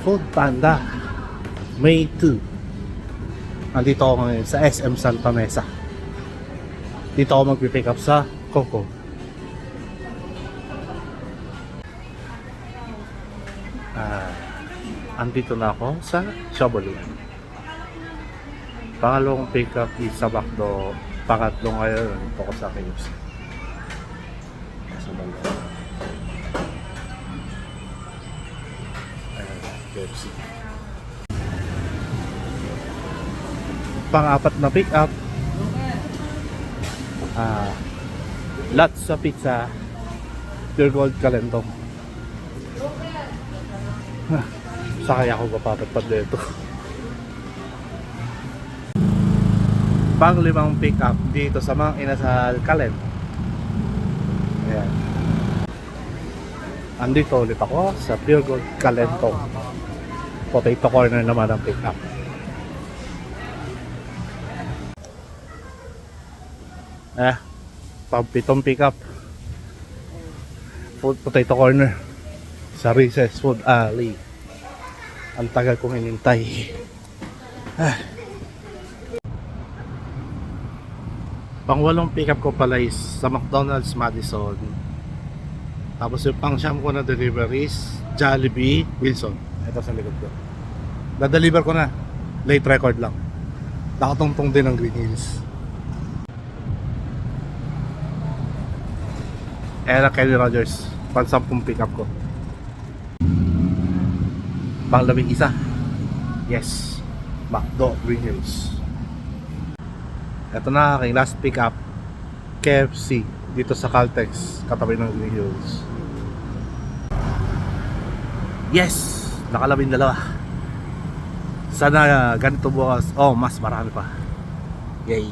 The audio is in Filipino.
Food Panda May 2. Nandito ako ngayon sa SM Santa Mesa. Dito ako magpipick up sa Coco. Andito na ako sa Shabaloo. Pangalawang pick up is sa Macdo. Pangatlo ngayon ito ko sa KFC. Sa banda. KFC. Pang-apat na pick up. Lots sa pizza. Pure Gold Calentong. Sakay ako papapadpad dito. Pang-limang pick up dito sa Mang Inasal Calen. Ayan. Andito ulit ako sa Pure Gold Calentong. Potato corner naman ang pick up. Pang-pitong pick up. Potato corner sa Recess Food Alley. Ang tagal kong hinintay. Pang-walong pick up ko pala is sa McDonald's Madison. Tapos yung pang-siyam ko na deliveries Jollibee Wilson. Ito sa likod ko. Na-deliver ko na. Late record lang. Nakatungtong din ng Green Hills. Era Kenny Rogers. Pang-sampung pick up ko. Pang-labing isa. Yes. McDo Green Hills. Ito na aking last pick up. KFC. Dito sa Caltex. Katabi ng Green Hills. Yes. Naka-12. Sana ganito bukas. Oh, mas marami pa. Yay.